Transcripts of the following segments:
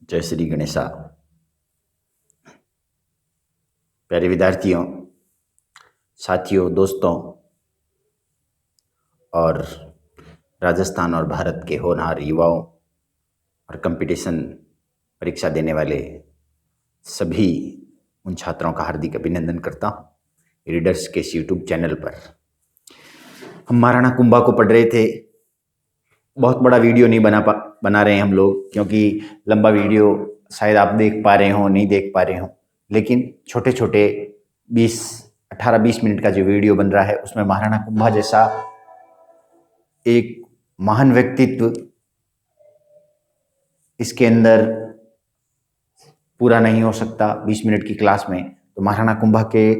जय श्री गणेशा। प्यारे विद्यार्थियों, साथियों, दोस्तों और राजस्थान और भारत के होनहार युवाओं और कंपटीशन परीक्षा देने वाले सभी उन छात्रों का हार्दिक अभिनंदन करता हूँ। रीडर्स के इस यूट्यूब चैनल पर हम महाराणा कुंभा को पढ़ रहे थे। बहुत बड़ा वीडियो नहीं बना रहे हैं हम लोग, क्योंकि लंबा वीडियो शायद आप देख पा रहे हो, नहीं देख पा रहे हो, लेकिन छोटे छोटे 18-20 मिनट का जो वीडियो बन रहा है उसमें महाराणा कुंभा जैसा एक महान व्यक्तित्व इसके अंदर पूरा नहीं हो सकता 20 मिनट की क्लास में। तो महाराणा कुंभा के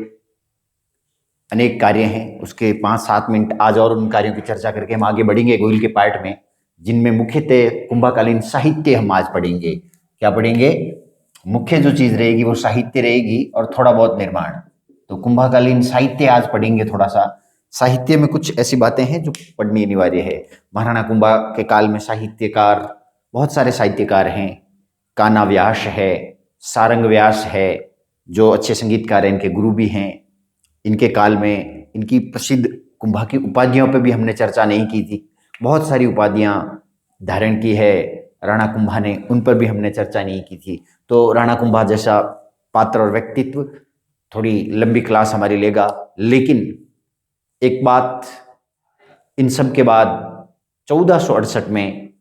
अनेक कार्य हैं, उसके 5-7 मिनट आज और उन कार्यों की चर्चा करके हम आगे बढ़ेंगे गोयल के पार्ट में, जिनमें मुख्यतः कुंभाकालीन साहित्य हम आज पढ़ेंगे। क्या पढ़ेंगे? मुख्य जो चीज रहेगी वो साहित्य रहेगी और थोड़ा बहुत निर्माण। तो कुंभाकालीन साहित्य आज पढ़ेंगे। थोड़ा सा साहित्य में कुछ ऐसी बातें हैं जो पढ़नी अनिवार्य है। महाराणा कुंभा के काल में साहित्यकार, बहुत सारे साहित्यकार हैं। कान्हा व्यास है, सारंग व्यास है, जो अच्छे संगीतकार हैं, इनके गुरु भी हैं। इनके काल में इनकी प्रसिद्ध कुंभा की उपाधियों पर भी हमने चर्चा नहीं की थी। बहुत सारी उपाधियां धारण की है राणा कुंभा ने, उन पर भी हमने चर्चा नहीं की थी। तो राणा कुंभा जैसा पात्र और व्यक्तित्व थोड़ी लंबी क्लास हमारी लेगा। लेकिन एक बात, इन सब के बाद 1468 में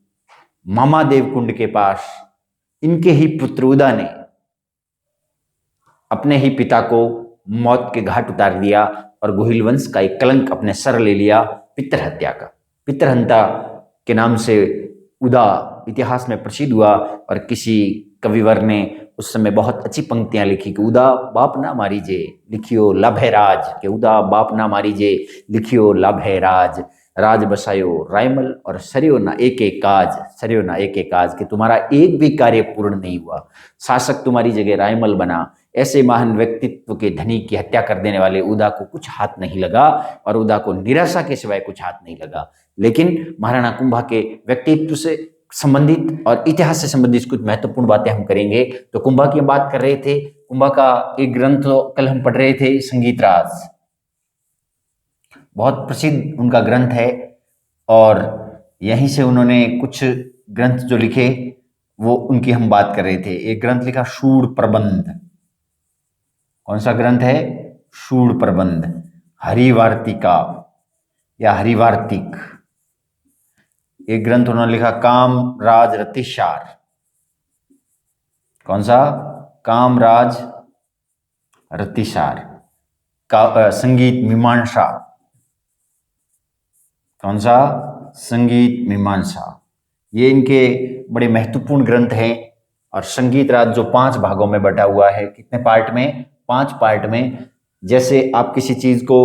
मामादेव कुंड के पास इनके ही पुत्र उदा ने अपने ही पिता को मौत के घाट उतार दिया और गोहिल वंश का एक कलंक अपने सर ले लिया, पितृहत्या का। पितृहंता के नाम से उदा इतिहास में प्रसिद्ध हुआ और किसी कविवर ने उस समय बहुत अच्छी पंक्तियां लिखी कि उदा बाप ना मारीजे लिखियो लाभ है राज, के उदा बाप ना मारीजे लिखियो लाभ है राज, राज बसायो रायमल और सरियो ना एक एक काज, सरियो ना एक एक काज, कि तुम्हारा एक भी कार्य पूर्ण नहीं हुआ, शासक तुम्हारी जगह रायमल बना। ऐसे महान व्यक्तित्व के धनी की हत्या कर देने वाले उदा को कुछ हाथ नहीं लगा और उदा को निराशा के सिवाय कुछ हाथ नहीं लगा। लेकिन महाराणा कुंभा के व्यक्तित्व से संबंधित और इतिहास से संबंधित कुछ महत्वपूर्ण बातें हम करेंगे। तो कुंभा की बात कर रहे थे। कुंभा का एक ग्रंथ कल हम पढ़ रहे थे, संगीत राज, बहुत प्रसिद्ध उनका ग्रंथ है। और यहीं से उन्होंने कुछ ग्रंथ जो लिखे वो उनकी हम बात कर रहे थे। एक ग्रंथ लिखा शूर प्रबंध। कौन सा ग्रंथ है? शूर प्रबंध। हरिवार्तिका या हरिवार्तिक। एक ग्रंथ उन्होंने लिखा कामराज रतिसार। कौन सा? कामराज रतिसार। संगीत मीमांसा। कौन सा? संगीत मीमांसा। ये इनके बड़े महत्वपूर्ण ग्रंथ हैं। और संगीत राज जो 5 भागों में बटा हुआ है। कितने पार्ट में? 5 पार्ट में। जैसे आप किसी चीज को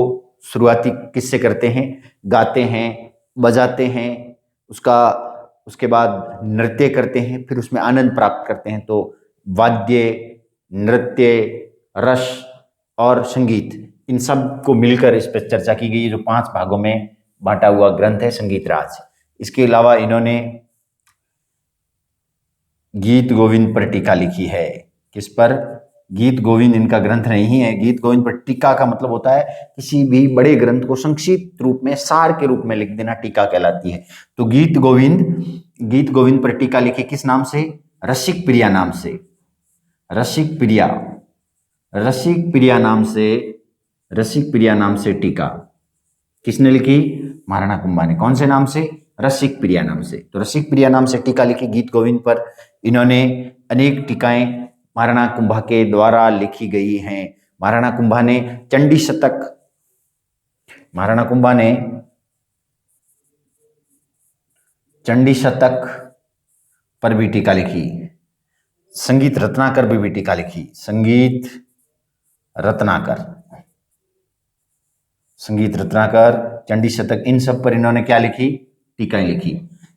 शुरुआती किससे करते हैं? गाते हैं, बजाते हैं, उसके बाद नृत्य करते हैं, फिर उसमें आनंद प्राप्त करते हैं। तो वाद्य, नृत्य, रस और संगीत, इन सब को मिलकर इस पर चर्चा की गई है, जो 5 भागों में बांटा हुआ ग्रंथ है संगीत राज। इसके अलावा इन्होंने गीत गोविंद पर टीका लिखी है। किस पर? गीत गोविंद इनका ग्रंथ नहीं है। गीत गोविंद पर टीका का मतलब होता है किसी भी बड़े ग्रंथ को संक्षिप्त रूप में, सार के रूप में लिख देना, टीका कहलाती है। तो गीत गोविंद पर टीका लिखी किस नाम से? रसिक प्रिया नाम से। रसिक प्रिया नाम से टीका किसने लिखी? महाराणा कुंभा ने। कौन से नाम से? रसिक प्रिया नाम से। तो रसिक प्रिया नाम से टीका लिखी गीत गोविंद पर। इन्होंने अनेक टीकाएं महाराणा कुंभा के द्वारा लिखी गई हैं। महाराणा कुंभा ने चंडी शतक पर भी टीका लिखी। संगीत रत्नाकर पर भी टीका लिखी। संगीत रत्नाकर, चंडी शतक, इन सब पर इन्होंने क्या लिखी? टीकाएं लिखी।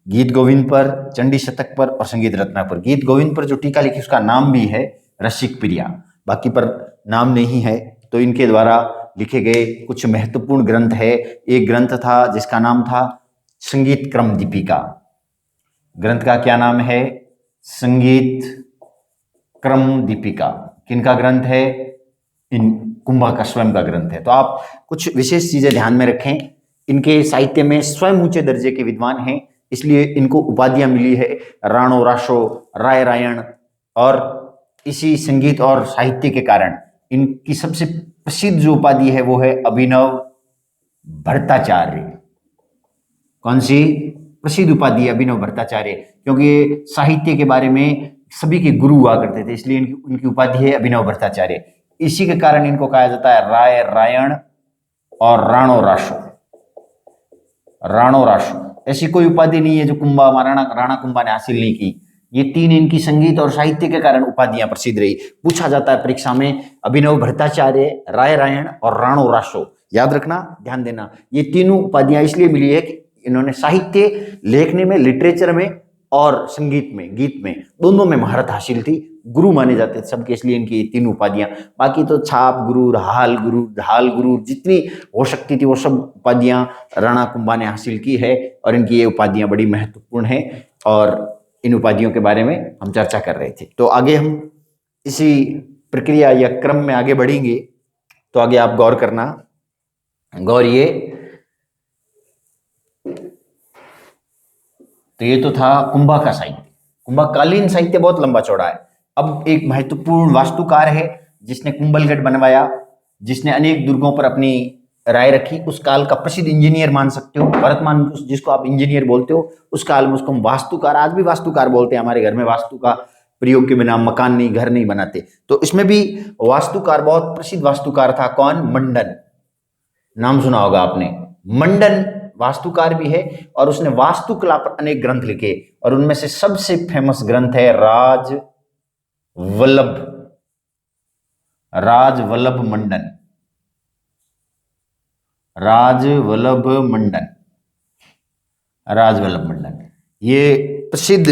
गीत गोविंद पर, चंडी शतक पर और संगीत रत्नाकर पर। गीत गोविंद पर जो टीका लिखी उसका नाम भी है रसिक प्रिया, बाकी पर नाम नहीं है। तो इनके द्वारा लिखे गए कुछ महत्वपूर्ण ग्रंथ है। एक ग्रंथ था जिसका नाम था संगीत क्रम दीपिका। ग्रंथ का क्या नाम है? संगीत क्रम दीपिका किनका ग्रंथ है? इन कुंभा का स्वयं का ग्रंथ है। तो आप कुछ विशेष चीजें ध्यान में रखें। इनके साहित्य में स्वयं ऊंचे दर्जे के विद्वान हैं, इसलिए इनको उपाधियां मिली है राणो राशो, राय रायण। और इसी संगीत और साहित्य के कारण इनकी सबसे प्रसिद्ध जो उपाधि है वो है अभिनव भट्टाचार्य। कौन सी प्रसिद्ध उपाधि है? अभिनव भट्टाचार्य, क्योंकि ये साहित्य के बारे में सभी के गुरु हुआ करते थे, इसलिए उनकी उपाधि है अभिनव भट्टाचार्य। इसी के कारण इनको कहा जाता है राय रायण और राणो राशो। राणो राशो ऐसी कोई उपाधि नहीं है जो कुंभा राणा कुंभा ने हासिल नहीं की। ये तीन इनकी संगीत और साहित्य के कारण उपाधियां प्रसिद्ध रही। पूछा जाता है परीक्षा में अभिनव भट्टाचार्य, राय रायण और राणो राशो। याद रखना, ध्यान देना, ये तीनों उपाधियां इसलिए मिली है कि इन्होंने साहित्य लिखने में, लिटरेचर में और संगीत में, गीत में, दोनों में महारत हासिल थी। गुरु माने जाते थे सबके, इसलिए इनकी तीन उपाधियां। बाकी तो छाप गुरु, हाल गुरु, ढाल गुरु, जितनी हो सकती थी वो सब उपाधियां राणा कुंभा ने हासिल की है, और इनकी ये उपाधियां बड़ी महत्वपूर्ण है। और इन उपाधियों के बारे में हम चर्चा कर रहे थे। तो आगे हम इसी प्रक्रिया या क्रम में आगे बढ़ेंगे। तो आगे आप गौर करना, गौरिए। तो ये तो था कुंभा का साहित्य। कुंभाकालीन साहित्य बहुत लंबा चौड़ा है। अब एक महत्वपूर्ण वास्तुकार है जिसने कुंभलगढ़ बनवाया, जिसने अनेक दुर्गों पर अपनी राय रखी। उस काल का प्रसिद्ध इंजीनियर मान सकते हो, वर्तमान जिसको आप इंजीनियर बोलते हो, उस काल में उसको हम वास्तुकार, आज भी वास्तुकार बोलते हैं। हमारे घर में वास्तु का प्रयोग के बिना मकान नहीं, घर नहीं बनाते। तो इसमें भी वास्तुकार, बहुत प्रसिद्ध वास्तुकार था। कौन? मंडन। नाम सुना होगा आपने। मंडन वास्तुकार भी है और उसने वास्तुकला पर अनेक ग्रंथ लिखे, और उनमें से सबसे फेमस ग्रंथ है राजवल्लभ मंडन। राजवल्लभ मंडन ये प्रसिद्ध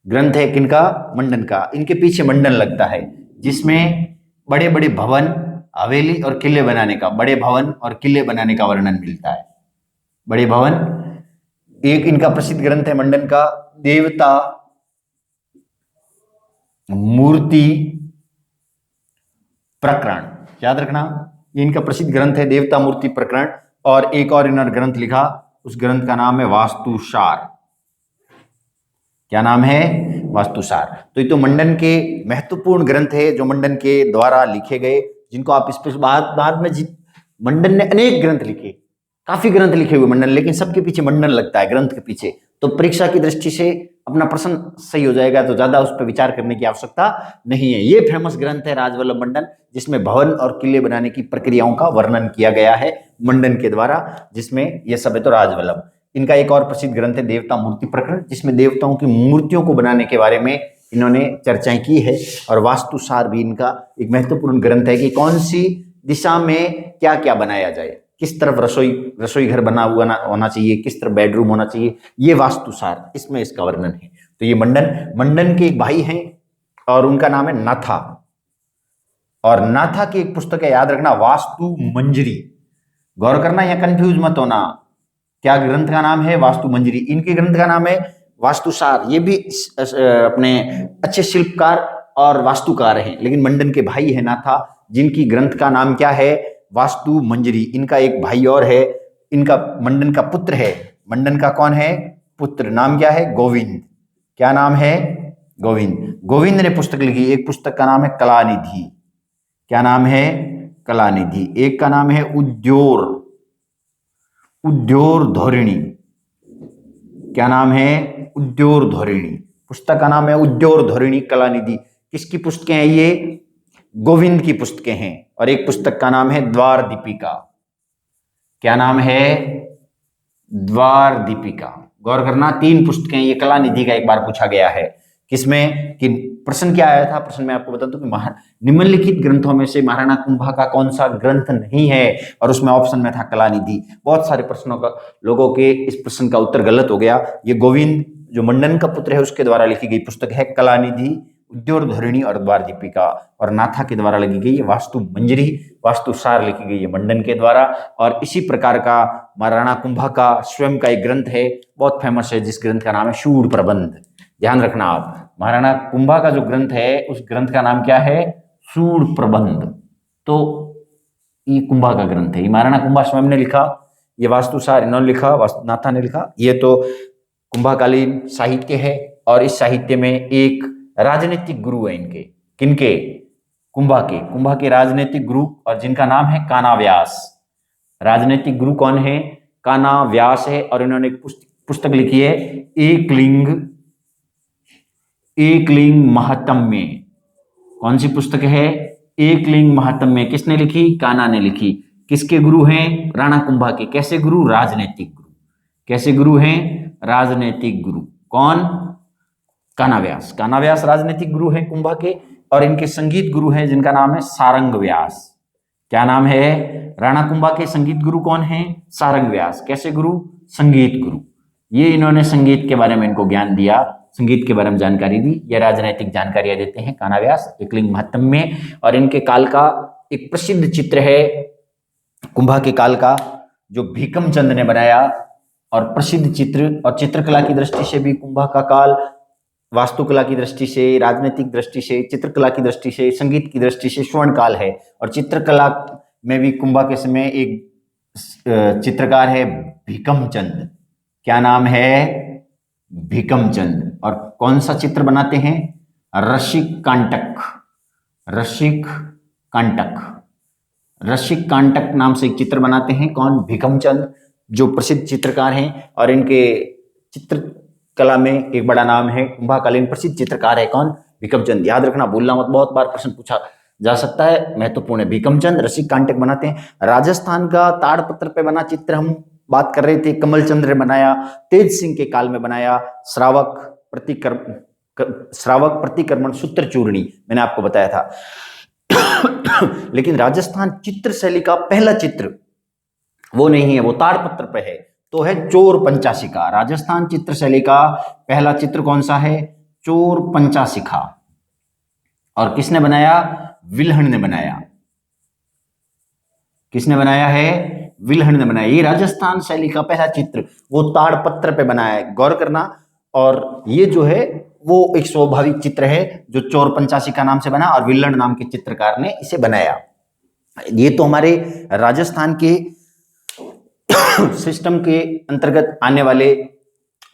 ग्रंथ है। किनका? मंडन का। इनके पीछे मंडन लगता है, जिसमें बड़े बड़े भवन, हवेली और किले बनाने का, बड़े भवन और किले बनाने का वर्णन मिलता है। बड़े भवन। एक इनका प्रसिद्ध ग्रंथ है मंडन का, देवता मूर्ति प्रकरण। याद रखना, ये इनका प्रसिद्ध ग्रंथ है, देवता मूर्ति प्रकरण। और एक और इन्होंने ग्रंथ लिखा, उस ग्रंथ का नाम है वास्तुसार। क्या नाम है? वास्तुसार। तो ये तो मंडन के महत्वपूर्ण ग्रंथ है जो मंडन के द्वारा लिखे गए, जिनको आप इस पर बाद में मंडन ने अनेक ग्रंथ लिखे, काफी ग्रंथ लिखे हुए मंडन, लेकिन सबके पीछे मंडन लगता है, ग्रंथ के पीछे। तो परीक्षा की दृष्टि से अपना प्रश्न सही हो जाएगा, तो ज्यादा उस पर विचार करने की आवश्यकता नहीं है। ये फेमस ग्रंथ है राजवल्लभ मंडन, जिसमें भवन और किले बनाने की प्रक्रियाओं का वर्णन किया गया है मंडन के द्वारा, जिसमें यह सब है तो राजवल्लभ। इनका एक और प्रसिद्ध ग्रंथ है देवता मूर्ति प्रकरण, जिसमें देवताओं की मूर्तियों को बनाने के बारे में इन्होंने चर्चाएं की है। और वास्तुसार भी इनका एक महत्वपूर्ण ग्रंथ है कि कौन सी दिशा में क्या क्या बनाया जाए, किस तरफ रसोई घर बना हुआ होना चाहिए, किस तरफ बेडरूम होना चाहिए, ये वास्तुसार, इसमें इसका वर्णन है। तो ये मंडन के एक भाई हैं और उनका नाम है नाथा। और नाथा की एक पुस्तक है, याद रखना, वास्तु मंजरी। गौर करना, या कंफ्यूज मत होना, क्या ग्रंथ का नाम है? वास्तु मंजरी। इनके ग्रंथ का नाम है वास्तुसार। ये भी अपने अच्छे शिल्पकार और वास्तुकार हैं, लेकिन मंडन के भाई है नाथा, जिनकी ग्रंथ का नाम क्या है? वास्तु मंजरी। इनका एक भाई और है, इनका मंडन का पुत्र है। मंडन का कौन है? पुत्र। नाम क्या है? गोविंद। क्या नाम है? गोविंद। गोविंद ने पुस्तक लिखी, एक पुस्तक का नाम है कलानिधि। क्या नाम है? कलानिधि। एक का नाम है उद्योर धोरिणी। क्या नाम है? उद्योर धोरिणी। पुस्तक का नाम है उद्योर धोरिणी कलानिधि। किसकी पुस्तकें हैं ये? गोविंद की पुस्तकें हैं। और एक पुस्तक का नाम है द्वार दीपिका। क्या नाम है? द्वार दीपिका। गौर करना, 3 पुस्तकें, ये कलानिधि का एक बार पूछा गया है। किसमें? कि प्रश्न क्या आया था? प्रश्न में आपको बता दूं कि निम्नलिखित ग्रंथों में से महाराणा कुंभा का कौन सा ग्रंथ नहीं है, और उसमें ऑप्शन में था कलानिधि। बहुत सारे प्रश्नों का लोगों के इस प्रश्न का उत्तर गलत हो गया। ये गोविंद जो मंडन का पुत्र है उसके द्वारा लिखी गई पुस्तक है कलानिधि, उद्योर धोरिणी और द्वार दीपिका। और नाथा के द्वारा लिखी गई वास्तु मंजरी, वास्तुसार लिखी गई है मंडन के द्वारा। और इसी प्रकार का महाराणा कुंभा का स्वयं का एक ग्रंथ है, बहुत फेमस है, जिस ग्रंथ का नाम है शूर प्रबंध। ध्यान रखना आप, महाराणा कुंभा का जो ग्रंथ है उस ग्रंथ का नाम क्या है? सूड प्रबंध। तो ये कुंभा का ग्रंथ है, ये महाराणा कुंभा स्वयं ने लिखा, ये वास्तुसार इन्होंने लिखा, वास्तुनाथा ने लिखा। ये तो कुंभाकालीन साहित्य है और इस साहित्य में एक राजनीतिक गुरु है इनके, किनके? कुंभा के राजनीतिक गुरु, और जिनका नाम है कान्हा व्यास। राजनीतिक गुरु कौन है? कान्हा व्यास है। और इन्होंने एक पुस्तक लिखी है, एकलिंग महात्म्य। कौन सी पुस्तक है? एकलिंग महात्म्य। किसने लिखी? कान्हा ने लिखी। किसके गुरु हैं? राणा कुंभा के। कैसे गुरु? राजनीतिक गुरु। कैसे गुरु हैं? राजनीतिक गुरु। कौन? कान्हा व्यास। कान्हा व्यास राजनीतिक गुरु हैं कुंभा के, और इनके संगीत गुरु हैं जिनका नाम है सारंग व्यास। क्या नाम है? राणा कुंभा के संगीत गुरु कौन है? सारंग व्यास। कैसे गुरु? संगीत गुरु। ये इन्होंने संगीत के बारे में इनको ज्ञान दिया, संगीत के बारे में जानकारी दी। ये राजनैतिक जानकारियां देते हैं कान्हा व्यास एकलिंग महात्म्य में। और इनके काल का एक प्रसिद्ध चित्र है कुंभा के काल का, जो भीकम चंद ने बनाया, और प्रसिद्ध चित्र और चित्रकला की दृष्टि से भी कुंभा का काल, वास्तुकला की दृष्टि से, राजनीतिक दृष्टि से, चित्रकला की दृष्टि से, संगीत की दृष्टि से स्वर्ण काल है। और चित्रकला में भी कुंभा के समय एक चित्रकार है भीकम चंद। क्या नाम है? भीकम चंद। और कौन सा चित्र बनाते हैं? रसिक कांटक। रसिक कांटक, रसिक कांटक नाम से एक चित्र बनाते हैं। कौन? भीकम चंद, जो प्रसिद्ध चित्रकार हैं। और इनके चित्रकला में एक बड़ा नाम है, कुंभाकालीन प्रसिद्ध चित्रकार है कौन? भीकम चंद। याद रखना, भूलना मत, बहुत बार प्रश्न पूछा जा सकता है, महत्वपूर्ण है। भीकम चंद रसिक कांटक बनाते हैं। राजस्थान का ताड़पत्र पे बना चित्र हम बात कर रहे थे, कमल चंद्र ने बनाया, तेज सिंह के काल में बनाया, श्रावक प्रतिक्रमण सूत्र चूर्णी, मैंने आपको बताया था। लेकिन राजस्थान चित्र शैली का पहला चित्र वो नहीं है, वो ताड़पत्र पे है, तो है चोर पंचाशिखा। राजस्थान चित्र शैली का पहला चित्र कौन सा है? चोर पंचाशिखा। और किसने बनाया? विल्हण ने बनाया। किसने बनाया है? विल्हण ने बनाया। ये राजस्थान शैली का पहला चित्र वो ताड़पत्र पे बनाया है, गौर करना। और ये जो है वो एक स्वाभाविक चित्र है जो चोर पंचाशिखा नाम से बना, और विल्हण नाम के चित्रकार ने इसे बनाया। ये तो हमारे राजस्थान के सिस्टम के अंतर्गत आने वाले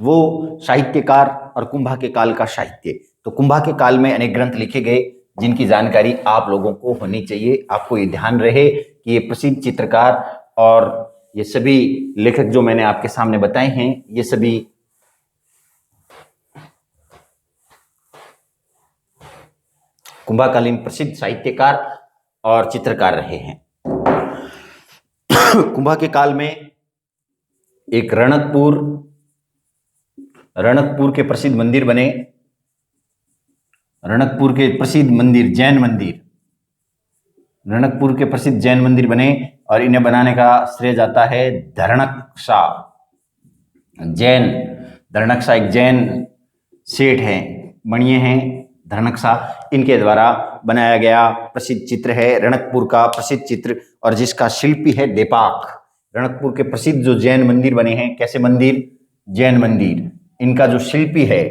वो साहित्यकार और कुंभा के काल का साहित्य। तो कुंभा के काल में अनेक ग्रंथ लिखे गए जिनकी जानकारी आप लोगों को होनी चाहिए। आपको ये ध्यान रहे कि ये प्रसिद्ध चित्रकार और ये सभी लेखक जो मैंने आपके सामने बताए हैं, ये सभी कुंभाकालीन प्रसिद्ध साहित्यकार और चित्रकार रहे हैं। कुंभा के काल में एक रणकपुर के प्रसिद्ध मंदिर बने। रणकपुर के प्रसिद्ध मंदिर, जैन मंदिर, रणकपुर के प्रसिद्ध जैन मंदिर बने, और इन्हें बनाने का श्रेय जाता है धरणकशा। धरणकशा एक जैन सेठ हैं, मणिये हैं, धरणकशा, इनके द्वारा बनाया गया प्रसिद्ध चित्र है रणकपुर का प्रसिद्ध चित्र, और जिसका शिल्पी है देपाक। रणकपुर के प्रसिद्ध जो जैन मंदिर बने हैं, कैसे मंदिर? जैन मंदिर, इनका जो शिल्पी है,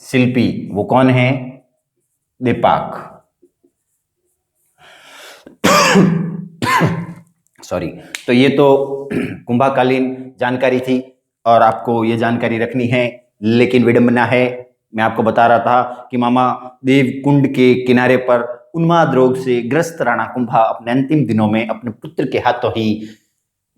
शिल्पी वो कौन है? देपाक। सॉरी। तो ये तो कुंभाकालीन जानकारी थी और आपको ये जानकारी रखनी है। लेकिन विडंबना है, मैं आपको बता रहा था कि मामा देव कुंड के किनारे पर उन्माद रोग से ग्रस्त राणा कुंभा अपने अंतिम दिनों में अपने पुत्र के हाथों ही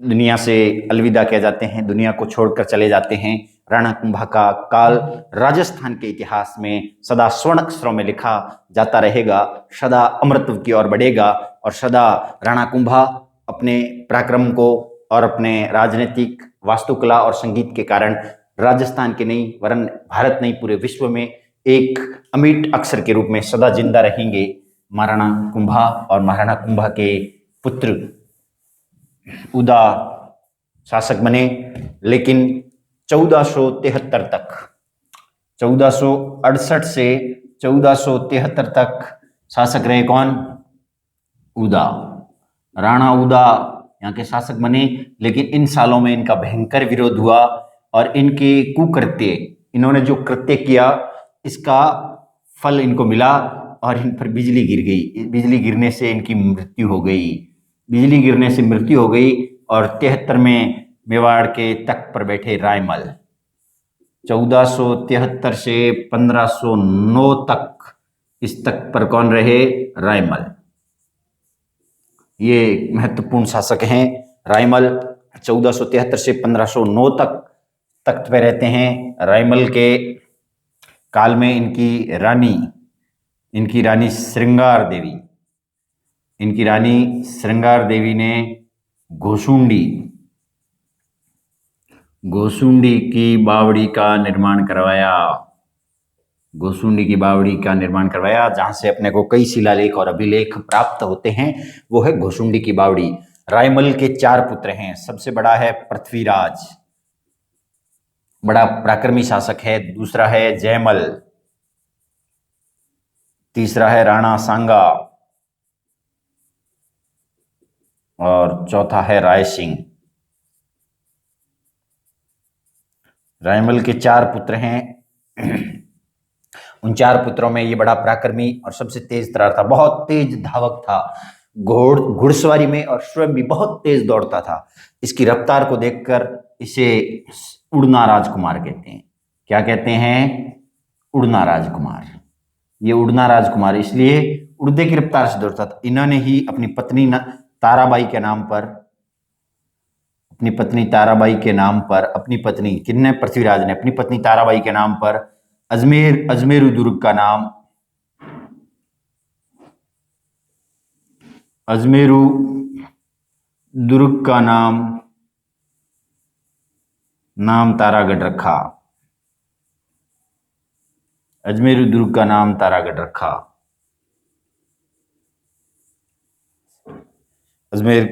दुनिया से अलविदा किया जाते हैं, दुनिया को छोड़कर चले जाते हैं। राणा कुंभा का काल राजस्थान के इतिहास में सदा स्वर्ण अक्षरों में लिखा जाता रहेगा, सदा अमृत की ओर बढ़ेगा, और सदा राणा कुंभा अपने पराक्रम को और अपने राजनीतिक, वास्तुकला और संगीत के कारण राजस्थान के नहीं वरन भारत नहीं पूरे विश्व में एक अमिट अक्षर के रूप में सदा जिंदा रहेंगे। महाराणा कुंभा और महाराणा कुंभा के पुत्र उदा शासक बने, लेकिन 1473 तक, 1468 से 1473 तक शासक रहे कौन? उदा। राणा उदा यहाँ के शासक बने, लेकिन इन सालों में इनका भयंकर विरोध हुआ और इनके कुकृत्य इन्होंने जो कृत्य किया इसका फल इनको मिला और इन पर बिजली गिर गई। बिजली गिरने से इनकी मृत्यु हो गई। बिजली गिरने से मृत्यु हो गई और 73 में मेवाड़ के तख्त पर बैठे रायमल। 1473 से 1509 तक इस तख्त पर कौन रहे? रायमल। ये महत्वपूर्ण शासक हैं रायमल। 1473 से 1509 तक तख्त पे रहते हैं। रायमल के काल में इनकी रानी श्रृंगार देवी ने घोसुंडी की बावड़ी का निर्माण करवाया। जहां से अपने को कई शिलालेख और अभिलेख प्राप्त होते हैं, वो है घोसुंडी की बावड़ी। रायमल के 4 पुत्र हैं। सबसे बड़ा है पृथ्वीराज, बड़ा पराक्रमी शासक है। दूसरा है जयमल, तीसरा है राणा सांगा और चौथा है राय सिंह। रायमल के 4 पुत्र हैं। उन 4 पुत्रों में ये बड़ा पराक्रमी और सबसे तेज तर्रार था, बहुत तेज धावक था, घुड़सवारी में और स्वयं भी बहुत तेज दौड़ता था। इसकी रफ्तार को देखकर इसे उड़ना राजकुमार कहते हैं। क्या कहते हैं? उड़ना राजकुमार। ये उड़ना राजकुमार इसलिए उड़ने की रफ्तार से दौड़ता था। इन्होंने ही अपनी पत्नी ताराबाई के नाम पर, पृथ्वीराज ने अपनी पत्नी ताराबाई के नाम पर अजमेरू दुर्ग का नाम तारागढ़ रखा। अजमेरू दुर्ग का नाम तारागढ़ रखा। अजमेरू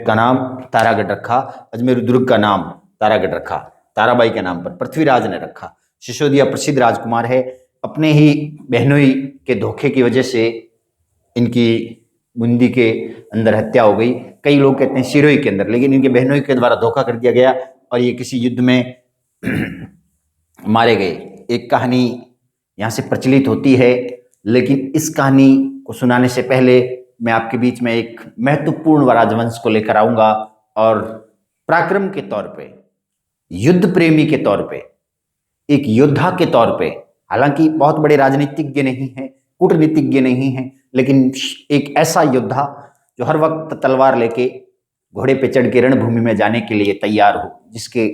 दुर्ग का नाम तारागढ़ रखा। ताराबाई के नाम पर पृथ्वीराज ने रखा। सिसोदिया प्रसिद्ध राजकुमार है। अपने ही बहनोई के धोखे की वजह से इनकी बूंदी के अंदर हत्या हो गई। कई लोग कहते हैं सिरोही के अंदर, लेकिन इनके बहनोई के द्वारा धोखा कर दिया गया और ये किसी युद्ध में मारे गए। एक कहानी यहाँ से प्रचलित होती है, लेकिन इस कहानी को सुनाने से पहले मैं आपके बीच में एक महत्वपूर्ण राजवंश को लेकर आऊंगा और पराक्रम के तौर पे, युद्ध प्रेमी के तौर पे, एक योद्धा के तौर पे, हालांकि बहुत बड़े राजनीतिज्ञ नहीं है, कूटनीतिज्ञ नहीं है, लेकिन एक ऐसा योद्धा जो हर वक्त तलवार लेके घोड़े पे चढ़ के रणभूमि में जाने के लिए तैयार हो, जिसके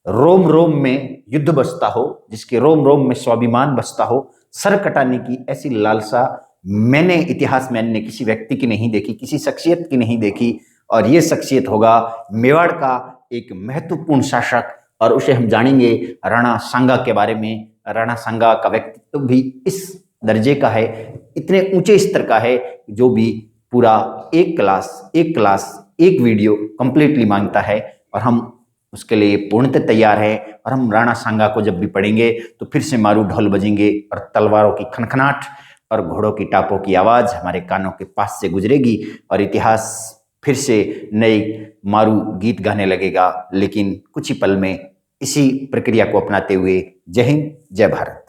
रोम रोम में युद्ध बसता हो, जिसके रोम रोम में स्वाभिमान बसता हो, सर कटाने की ऐसी लालसा मैंने इतिहास में अन्य किसी व्यक्ति की नहीं देखी, किसी शख्सियत की नहीं देखी। और ये शख्सियत होगा मेवाड़ का एक महत्वपूर्ण शासक, और उसे हम जानेंगे राणा सांगा के बारे में। राणा सांगा का व्यक्तित्व भी इस दर्जे का है, इतने ऊंचे स्तर का है, जो भी पूरा एक वीडियो कंप्लीटली मांगता है, और हम उसके लिए पूर्णतः तैयार है। और हम राणा सांगा को जब भी पढ़ेंगे तो फिर से मारू ढोल बजेंगे और तलवारों की खनखनाट और घोड़ों की टापों की आवाज हमारे कानों के पास से गुजरेगी और इतिहास फिर से नए मारू गीत गाने लगेगा। लेकिन कुछ ही पल में इसी प्रक्रिया को अपनाते हुए जय हिंद, जय भारत।